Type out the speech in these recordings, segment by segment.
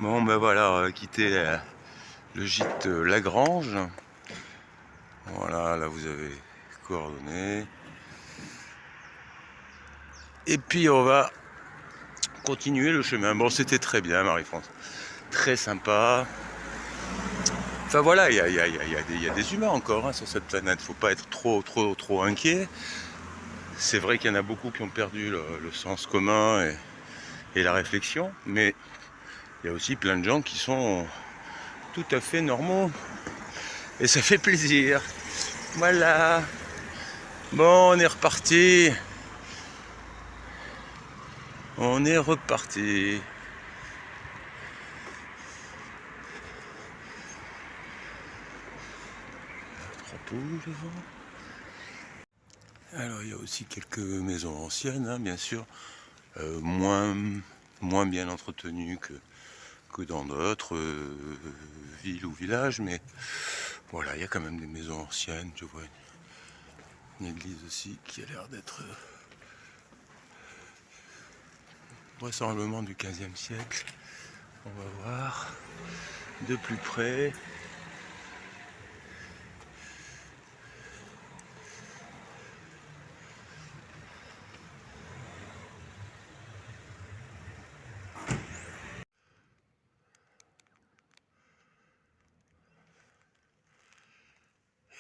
Bon ben voilà, on va quitter le gîte Lagrange. Voilà, là vous avez les coordonnées. Et puis on va continuer le chemin. Bon, c'était très bien, Marie-France. Très sympa. Enfin voilà, il y a des humains encore sur cette planète. Faut pas être trop inquiet. C'est vrai qu'il y en a beaucoup qui ont perdu le sens commun et la réflexion. Mais il y a aussi plein de gens qui sont tout à fait normaux. Et ça fait plaisir. Voilà. Bon, on est reparti. On est reparti. Trois poules devant. Alors il y a aussi quelques maisons anciennes, hein, bien sûr, moins bien entretenues que dans d'autres villes ou villages, mais voilà, il y a quand même des maisons anciennes. Je vois une église aussi qui a l'air d'être vraisemblablement du 15e siècle. On va voir de plus près.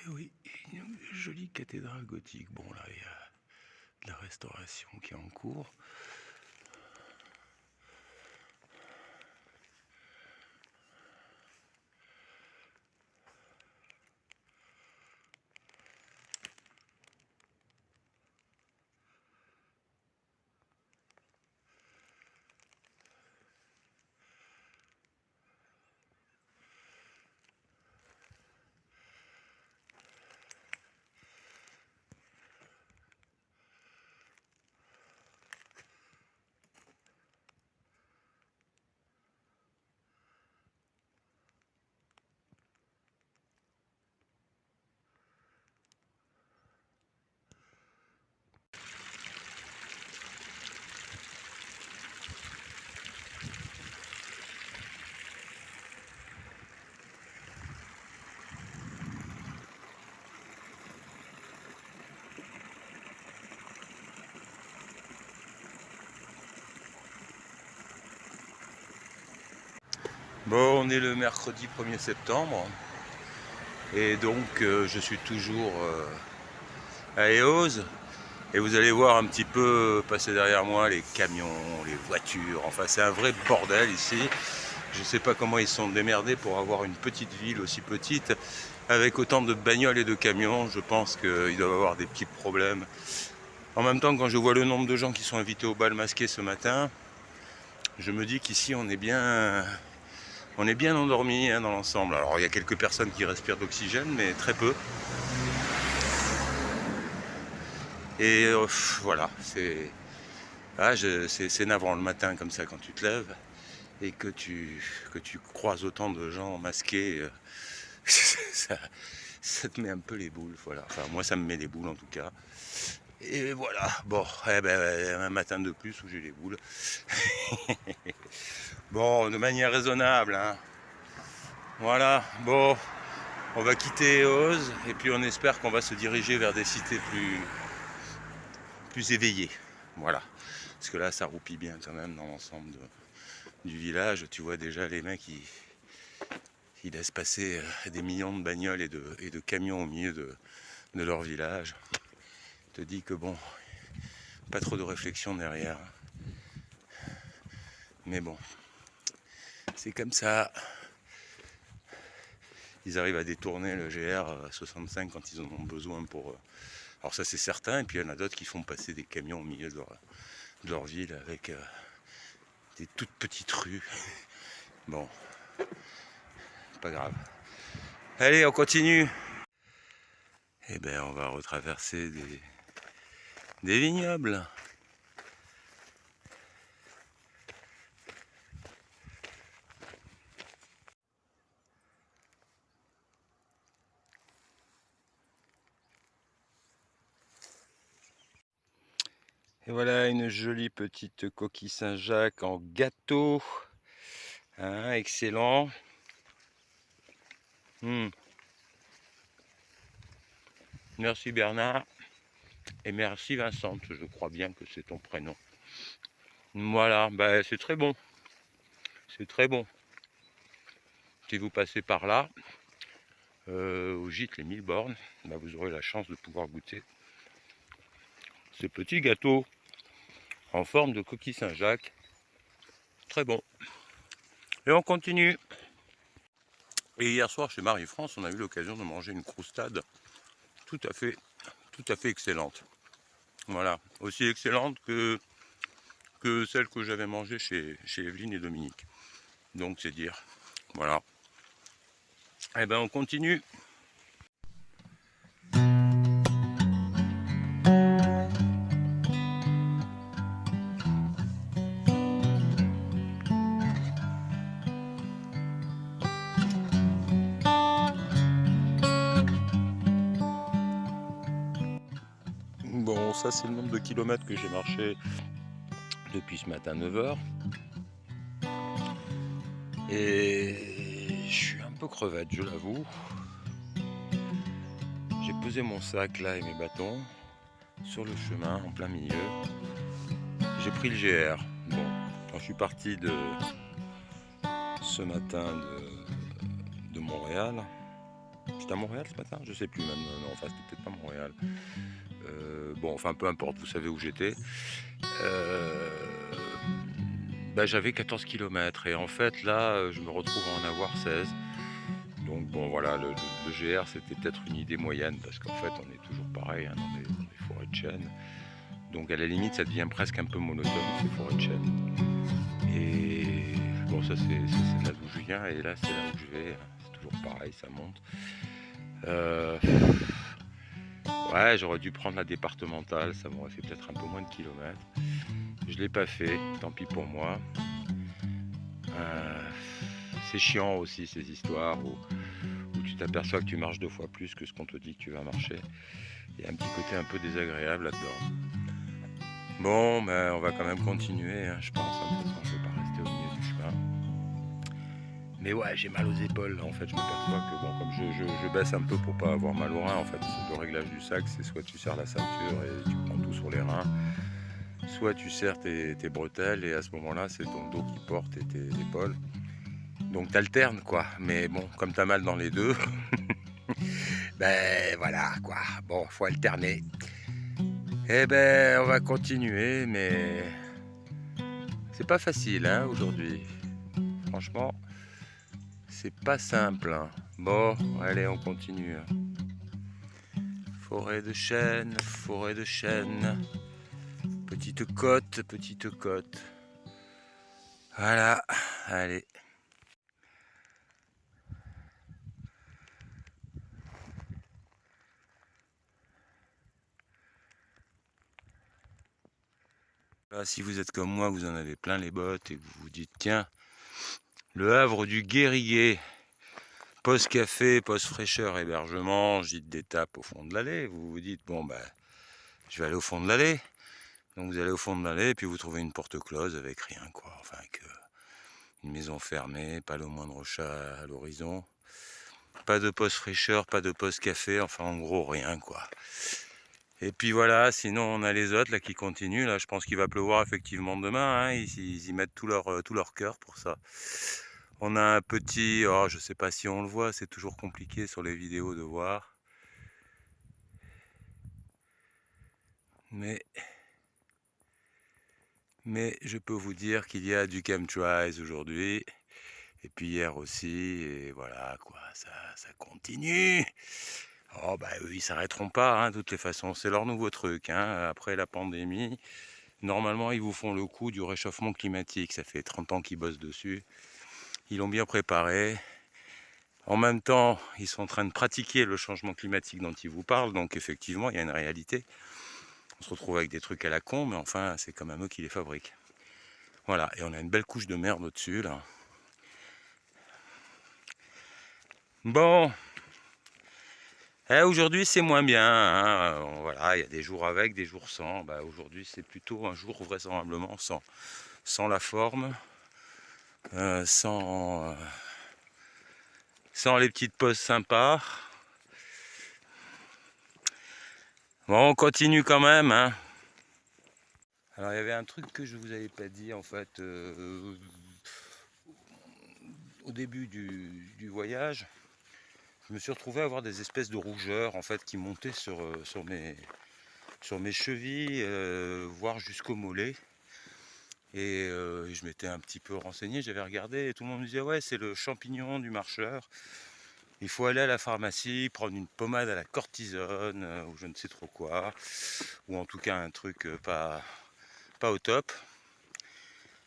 Et oui, une jolie cathédrale gothique. Bon là, il y a de la restauration qui est en cours. Bon, on est le mercredi 1er septembre et donc je suis toujours à Eauze et vous allez voir un petit peu passer derrière moi les camions, les voitures, enfin c'est un vrai bordel ici. Je ne sais pas comment ils se sont démerdés pour avoir une petite ville aussi petite avec autant de bagnoles et de camions. Je pense qu'ils doivent avoir des petits problèmes. En même temps, quand je vois le nombre de gens qui sont invités au bal masqué ce matin, je me dis qu'ici on est bien endormi, hein, dans l'ensemble. Alors il y a quelques personnes qui respirent d'oxygène, mais très peu. Et voilà, c'est navrant le matin comme ça quand tu te lèves et que tu croises autant de gens masqués. ça, ça te met un peu les boules, voilà. Enfin moi ça me met les boules en tout cas. Et voilà, bon, eh ben, un matin de plus où j'ai les boules. Bon, de manière raisonnable, hein. Voilà, bon, on va quitter Eauze et puis on espère qu'on va se diriger vers des cités plus éveillées. Voilà, parce que là ça roupille bien quand même dans l'ensemble du village. Tu vois déjà les mecs ils laissent passer des millions de bagnoles et de camions au milieu de leur village. Je te dis que bon, pas trop de réflexion derrière. Mais bon, c'est comme ça. Ils arrivent à détourner le GR 65 quand ils en ont besoin pour... Alors ça c'est certain, et puis il y en a d'autres qui font passer des camions au milieu de leur ville avec des toutes petites rues. Bon, pas grave. Allez, on continue. Eh bien, on va retraverser des vignobles. Et voilà une jolie petite coquille Saint-Jacques en gâteau Hein, excellent. Merci Bernard. Et merci Vincent, je crois bien que c'est ton prénom. Voilà, bah, c'est très bon. C'est très bon. Si vous passez par là, au gîte Les 1000 bornes, bah, vous aurez la chance de pouvoir goûter ce petit gâteau en forme de coquille Saint-Jacques. Très bon. Et on continue. Et hier soir chez Marie-France, on a eu l'occasion de manger une croustade tout à fait excellente. Voilà, aussi excellente que celle que j'avais mangée chez Evelyne et Dominique. Donc c'est dire. Voilà. Eh ben on continue. Bon, ça c'est le nombre de kilomètres que j'ai marché depuis ce matin 9h. Et je suis un peu crevette, je l'avoue. J'ai posé mon sac là et mes bâtons sur le chemin en plein milieu. J'ai pris le GR. Bon, quand je suis parti de ce matin de Montréal. J'étais à Montréal ce matin? Je sais plus même. Non, enfin c'était peut-être pas Montréal. Bon, enfin peu importe, vous savez où j'étais. Bah, j'avais 14 km et en fait là je me retrouve à en avoir 16. Donc bon voilà, le GR c'était peut-être une idée moyenne parce qu'en fait on est toujours pareil hein, dans les forêts de chêne. Donc à la limite ça devient presque un peu monotone ces forêts de chêne. Et bon ça c'est là d'où je viens et là c'est là où je vais, c'est toujours pareil, ça monte. Ouais, j'aurais dû prendre la départementale, ça m'aurait fait peut-être un peu moins de kilomètres. Je l'ai pas fait, tant pis pour moi. C'est chiant aussi ces histoires où tu t'aperçois que tu marches 2 fois plus que ce qu'on te dit que tu vas marcher. Il y a un petit côté un peu désagréable là-dedans. Bon, ben on va quand même continuer, hein, je pense. De toute façon, je vais pas rester au milieu du chemin. Mais ouais, j'ai mal aux épaules là, en fait. Je m'aperçois que bon, comme je baisse un peu pour pas avoir mal aux reins, en fait, le réglage du sac, c'est soit tu serres la ceinture et tu prends tout sur les reins, soit tu serres tes bretelles et à ce moment-là, c'est ton dos qui porte et tes épaules. Donc t'alternes quoi, mais bon, comme t'as mal dans les deux, ben voilà quoi, bon, faut alterner. Eh ben, on va continuer, mais c'est pas facile hein, aujourd'hui. Franchement, c'est pas simple. Hein. Bon, allez, on continue. Forêt de chêne, petite côte, petite côte. Voilà, allez. Là, si vous êtes comme moi, vous en avez plein les bottes et que vous vous dites, tiens, le Havre du Guériguet, poste café, poste fraîcheur, hébergement, gîte d'étape au fond de l'allée. Vous vous dites, bon, ben, je vais aller au fond de l'allée. Donc vous allez au fond de l'allée et puis vous trouvez une porte close avec rien, quoi. Enfin, avec une maison fermée, pas le moindre chat à l'horizon. Pas de poste fraîcheur, pas de poste café, enfin, en gros, rien, quoi. Et puis voilà, sinon on a les autres là qui continuent. Là, je pense qu'il va pleuvoir effectivement demain. Hein. Ils y mettent tout leur cœur pour ça. On a un petit, oh, je sais pas si on le voit, c'est toujours compliqué sur les vidéos de voir. Mais je peux vous dire qu'il y a du chemtrails aujourd'hui. Et puis hier aussi. Et voilà quoi, ça continue. Oh bah eux ils s'arrêteront pas, hein, de toutes les façons, c'est leur nouveau truc, hein, après la pandémie. Normalement ils vous font le coup du réchauffement climatique, ça fait 30 ans qu'ils bossent dessus. Ils l'ont bien préparé. En même temps, ils sont en train de pratiquer le changement climatique dont ils vous parlent, donc effectivement il y a une réalité. On se retrouve avec des trucs à la con, mais enfin c'est quand même eux qui les fabriquent. Voilà, et on a une belle couche de merde au-dessus là. Bon. Aujourd'hui c'est moins bien, hein. Voilà, il y a des jours avec, des jours sans. Bah, aujourd'hui c'est plutôt un jour vraisemblablement sans la forme. sans les petites pauses sympas. Bon, on continue quand même, hein. Alors il y avait un truc que je vous avais pas dit en fait au début du voyage. Je me suis retrouvé à avoir des espèces de rougeurs en fait qui montaient sur mes chevilles, voire jusqu'au mollet. Et je m'étais un petit peu renseigné, j'avais regardé et tout le monde me disait ouais, c'est le champignon du marcheur. Il faut aller à la pharmacie, prendre une pommade à la cortisone ou je ne sais trop quoi, ou en tout cas un truc pas au top,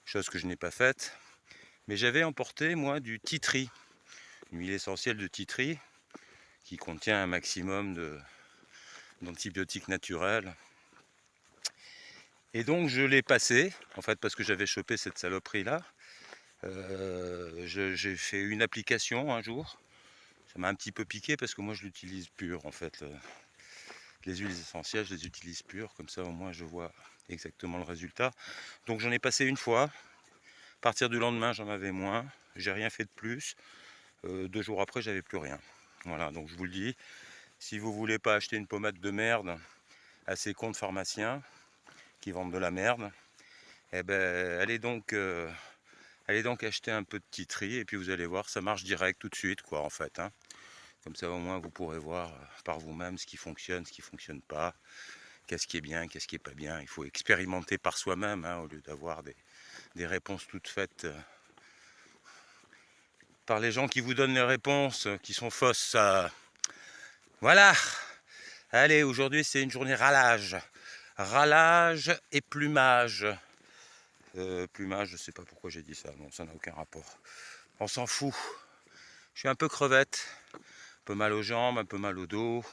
chose que je n'ai pas faite. Mais j'avais emporté moi du tea tree, une huile essentielle de tea tree qui contient un maximum d'antibiotiques naturels. Et donc je l'ai passé, en fait parce que j'avais chopé cette saloperie là. J'ai fait une application un jour. Ça m'a un petit peu piqué parce que moi je l'utilise pur en fait. Les huiles essentielles, je les utilise pures, comme ça au moins je vois exactement le résultat. Donc j'en ai passé une fois. À partir du lendemain, j'en avais moins. J'ai rien fait de plus. 2 jours après, j'avais plus rien. Voilà, donc je vous le dis, si vous voulez pas acheter une pommade de merde à ces cons de pharmaciens qui vendent de la merde, eh ben allez donc acheter un peu de tea tree et puis vous allez voir, ça marche direct tout de suite quoi en fait, hein. Comme ça au moins vous pourrez voir par vous-même ce qui fonctionne, ce qui fonctionne pas, qu'est-ce qui est bien, qu'est-ce qui est pas bien. Il faut expérimenter par soi-même hein, au lieu d'avoir des réponses toutes faites par les gens qui vous donnent les réponses qui sont fausses. Voilà. Allez, aujourd'hui c'est une journée ralage. Ralage et plumage. Plumage, je sais pas pourquoi j'ai dit ça, non, ça n'a aucun rapport. On s'en fout. Je suis un peu crevette, un peu mal aux jambes, un peu mal au dos.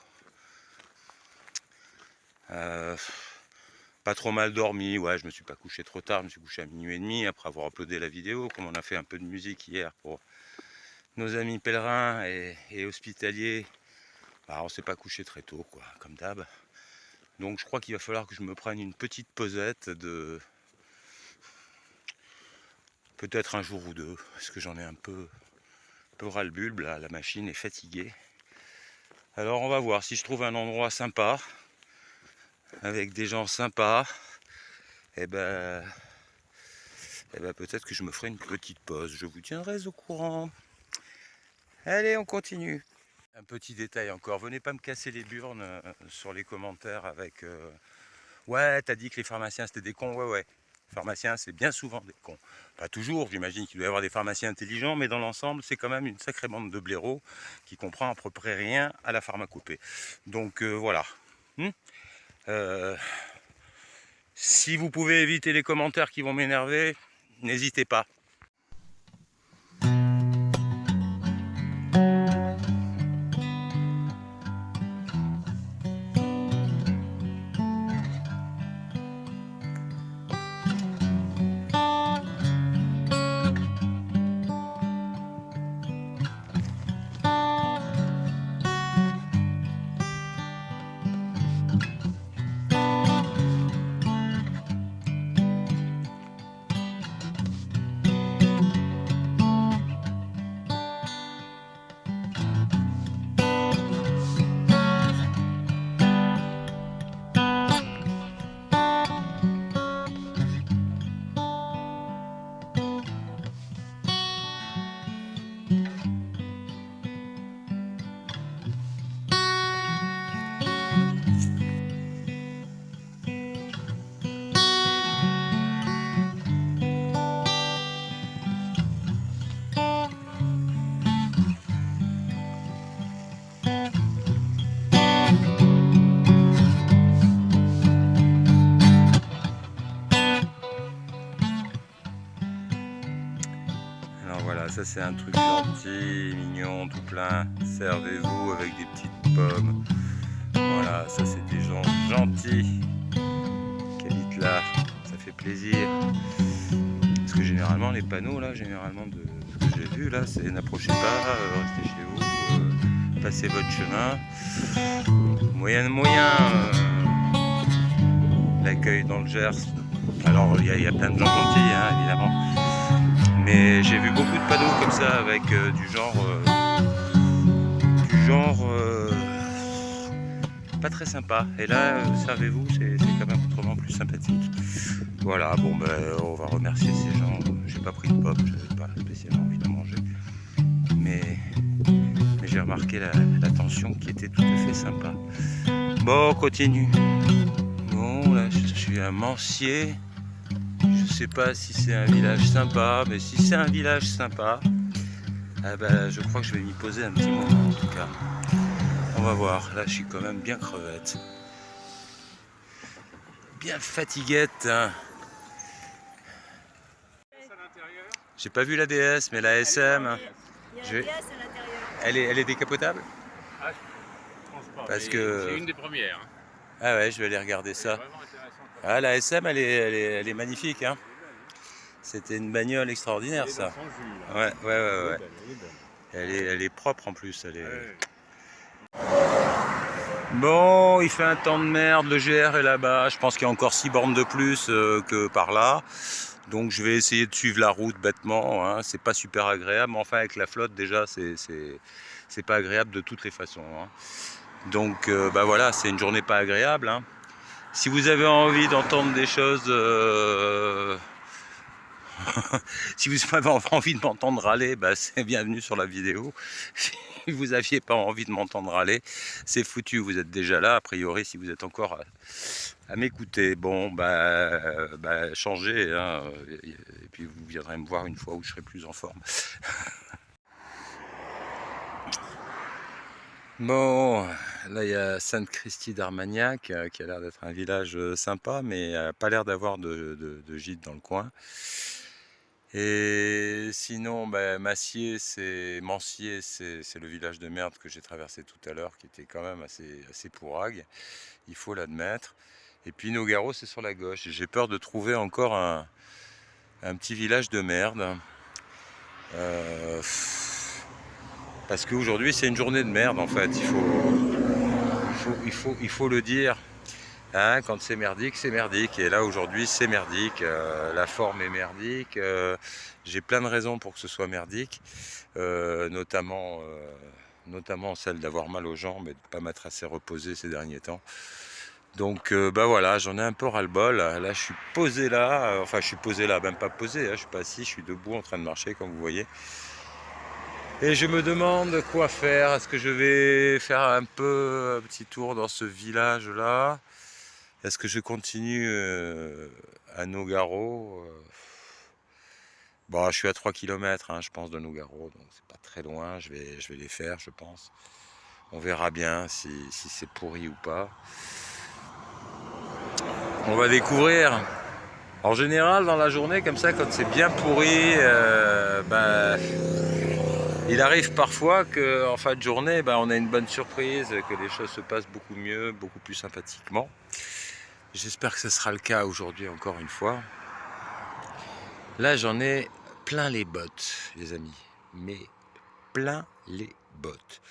Pas trop mal dormi, ouais, je me suis pas couché trop tard, je me suis couché à 00h30 après avoir uploadé la vidéo, comme on a fait un peu de musique hier pour nos amis pèlerins et hospitaliers. Bah, on s'est pas couché très tôt, quoi, comme d'hab. Donc je crois qu'il va falloir que je me prenne une petite pausette de peut-être un jour ou deux, parce que j'en ai un peu ras-le-bulbe, là, la machine est fatiguée. Alors on va voir si je trouve un endroit sympa, avec des gens sympas, et ben peut-être que je me ferai une petite pause. Je vous tiendrai au courant. Allez, on continue. Un petit détail encore, venez pas me casser les burnes sur les commentaires avec ouais, t'as dit que les pharmaciens c'était des cons, ouais. Les pharmaciens c'est bien souvent des cons. Pas toujours, j'imagine qu'il doit y avoir des pharmaciens intelligents, mais dans l'ensemble c'est quand même une sacrée bande de blaireaux qui comprend à peu près rien à la pharmacopée. Donc voilà. Si vous pouvez éviter les commentaires qui vont m'énerver, n'hésitez pas. Voilà, ça c'est un truc gentil, mignon, tout plein. Servez-vous avec des petites pommes. Voilà, ça c'est des gens gentils qui habitent là. Ça fait plaisir. Parce que généralement les panneaux là, généralement de ce que j'ai vu là, c'est n'approchez pas, restez chez vous, passez votre chemin. Moyen l'accueil dans le Gers. Alors il y a plein de gens gentils hein, évidemment. Mais j'ai vu beaucoup de panneaux comme ça avec du genre pas très sympa. Et là, servez-vous, c'est quand même autrement plus sympathique. Voilà, bon ben on va remercier ces gens. J'ai pas pris de pommes, j'avais pas spécialement envie d'en manger. Mais j'ai remarqué l'attention qui était tout à fait sympa. Bon, on continue. Bon, là je suis à Mancier. Je sais pas si c'est un village sympa, mais si c'est un village sympa, ah ben, je crois que je vais m'y poser un petit moment en tout cas. On va voir, là je suis quand même bien crevette. Bien fatiguette. Hein. J'ai pas vu la DS, mais la SM. Il y a la DS à l'intérieur. Elle est décapotable? Ah, je pense pas. Parce que... C'est une des premières. Hein. Ah ouais, je vais aller regarder ça. Ah, la SM, elle est magnifique. Hein. C'était une bagnole extraordinaire, ça. Jus, ouais. Elle est propre en plus. Elle est... Ouais. Bon, il fait un temps de merde, le GR est là-bas. Je pense qu'il y a encore 6 bornes de plus que par là. Donc je vais essayer de suivre la route bêtement. Hein. C'est pas super agréable, mais enfin avec la flotte déjà, c'est pas agréable de toutes les façons. Hein. Donc bah voilà, c'est une journée pas agréable. Hein. Si vous avez envie d'entendre des choses, si vous avez envie de m'entendre râler, bah c'est bienvenu sur la vidéo. Si vous n'aviez pas envie de m'entendre râler, c'est foutu, vous êtes déjà là, a priori, si vous êtes encore à m'écouter. Bon, bah changez, hein, et puis vous viendrez me voir une fois où je serai plus en forme. Bon, là il y a Sainte-Christie d'Armagnac, qui a l'air d'être un village sympa, mais pas l'air d'avoir de gîte dans le coin. Et sinon, Mancier, c'est le village de merde que j'ai traversé tout à l'heure, qui était quand même assez pourrague, il faut l'admettre. Et puis Nogaro, c'est sur la gauche. J'ai peur de trouver encore un petit village de merde. Parce qu'aujourd'hui, c'est une journée de merde, en fait. Il faut le dire. Hein, quand c'est merdique, c'est merdique. Et là, aujourd'hui, c'est merdique. La forme est merdique. J'ai plein de raisons pour que ce soit merdique. Notamment celle d'avoir mal aux jambes et de ne pas m'être assez reposé ces derniers temps. Donc, bah voilà, j'en ai un peu ras-le-bol. Là, je suis posé là. Enfin, je suis posé là, même pas posé. Hein, je suis pas assis, je suis debout en train de marcher, comme vous voyez. Et je me demande quoi faire. Est-ce que je vais faire un petit tour dans ce village-là? Est-ce que je continue à Nogaro? Bon, je suis à 3 km, hein, je pense, de Nogaro, donc c'est pas très loin. Je vais les faire, je pense. On verra bien si c'est pourri ou pas. On va découvrir. En général, dans la journée, comme ça, quand c'est bien pourri, il arrive parfois qu'en fin de journée, on a une bonne surprise, que les choses se passent beaucoup mieux, beaucoup plus sympathiquement. J'espère que ce sera le cas aujourd'hui encore une fois. Là, j'en ai plein les bottes, les amis. Mais plein les bottes.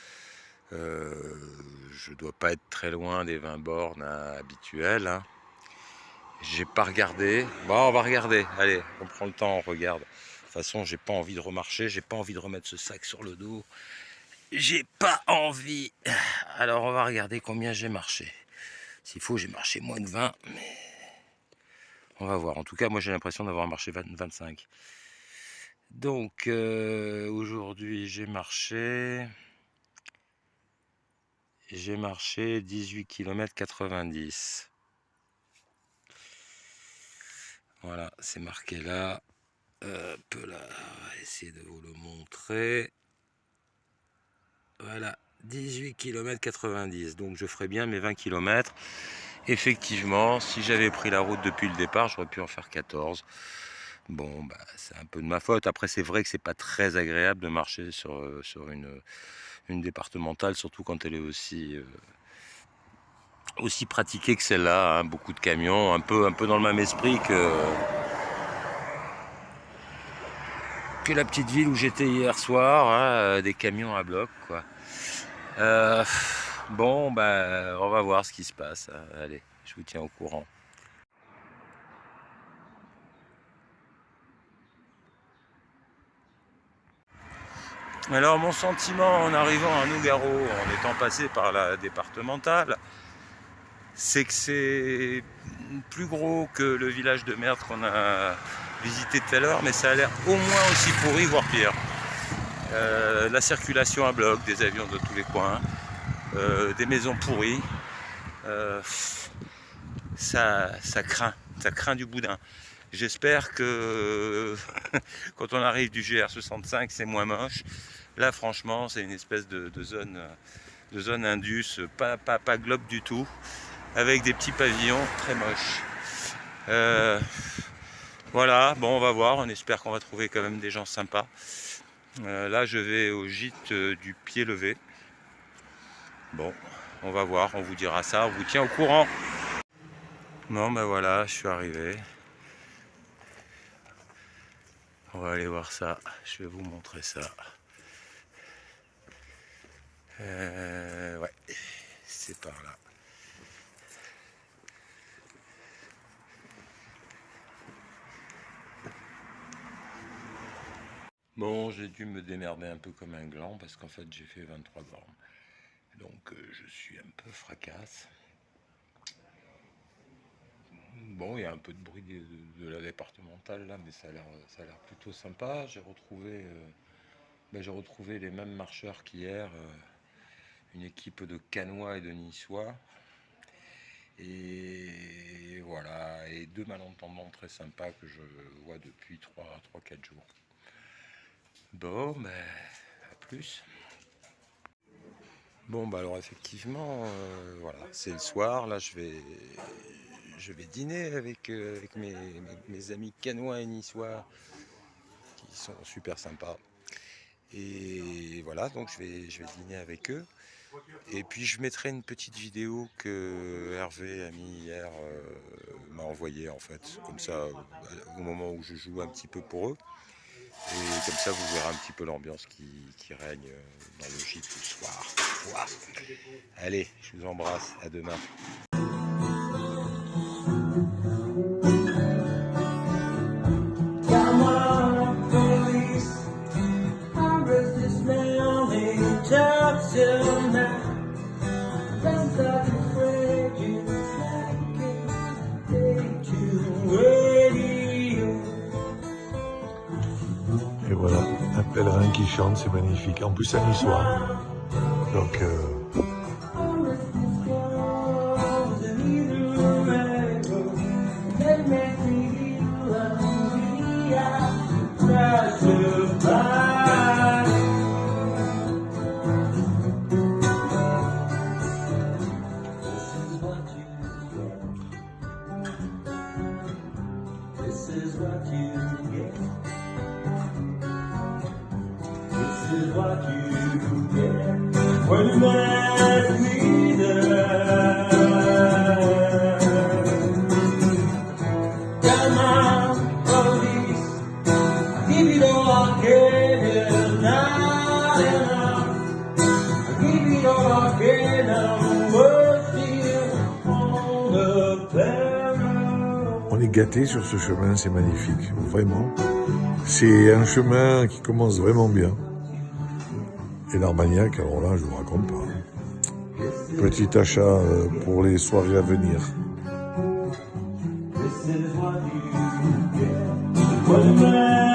Je dois pas être très loin des 20 bornes habituelles. Hein. J'ai pas regardé. Bon, on va regarder. Allez, on prend le temps, on regarde. De toute façon, j'ai pas envie de remarcher. J'ai pas envie de remettre ce sac sur le dos. J'ai pas envie. Alors, on va regarder combien j'ai marché. S'il faut, j'ai marché moins de 20. Mais... on va voir. En tout cas, moi, j'ai l'impression d'avoir marché 25. Donc, aujourd'hui, j'ai marché 18 km 90. Voilà, c'est marqué là. Là, on va essayer de vous le montrer. Voilà, 18 km 90. Donc, je ferai bien mes 20 km. Effectivement, si j'avais pris la route depuis le départ, j'aurais pu en faire 14. Bon, c'est un peu de ma faute. Après, c'est vrai que c'est pas très agréable de marcher sur une départementale, surtout quand elle est aussi pratiquée que celle-là. Hein. Beaucoup de camions, un peu dans le même esprit que la petite ville où j'étais hier soir, hein, des camions à bloc, quoi. Bon, on va voir ce qui se passe. Allez, je vous tiens au courant. Alors mon sentiment en arrivant à Nougaro, en étant passé par la départementale, c'est que c'est plus gros que le village de merde qu'on a visité tout à l'heure, mais ça a l'air au moins aussi pourri, voire pire. La circulation à bloc, des avions de tous les coins, des maisons pourries, ça craint du boudin. J'espère que quand on arrive du GR65, c'est moins moche. Là, franchement, c'est une espèce de zone indus, pas globe du tout, avec des petits pavillons très moches. Voilà, bon, on va voir. On espère qu'on va trouver quand même des gens sympas. Là, je vais au gîte du Pied Levé. Bon, on va voir, on vous dira ça, on vous tient au courant. Bon, ben voilà, je suis arrivé. On va aller voir ça, je vais vous montrer ça. Ouais, c'est par là. Bon, j'ai dû me démerder un peu comme un gland parce qu'en fait j'ai fait 23 bornes. Donc je suis un peu fracasse. Bon, il y a un peu de bruit de la départementale là, mais ça a l'air plutôt sympa. J'ai retrouvé les mêmes marcheurs qu'hier, une équipe de Canois et de Niçois. Et voilà, et deux malentendants très sympas que je vois depuis 3-4 jours. Bon, ben, à plus. Bon, bah alors effectivement, voilà, c'est le soir, là je vais dîner avec mes amis canois et niçois qui sont super sympas. Et voilà, donc je vais dîner avec eux. Et puis je mettrai une petite vidéo que Hervé a mis hier, m'a envoyé en fait, comme ça au moment où je joue un petit peu pour eux. Et comme ça vous verrez un petit peu l'ambiance qui règne dans le gîte le soir. Wow. Allez, je vous embrasse, à demain. Et voilà, un pèlerin qui chante, c'est magnifique. En plus, un niçois. Donc, when you met me there, come on, police, give it all again, not enough, give it all again, we're still on the planet. on est gâtés sur ce chemin, c'est magnifique, vraiment. C'est un chemin qui commence vraiment bien. Et l'Armagnac, alors là, je vous raconte pas. Petit achat pour les soirées à venir. This is what you get.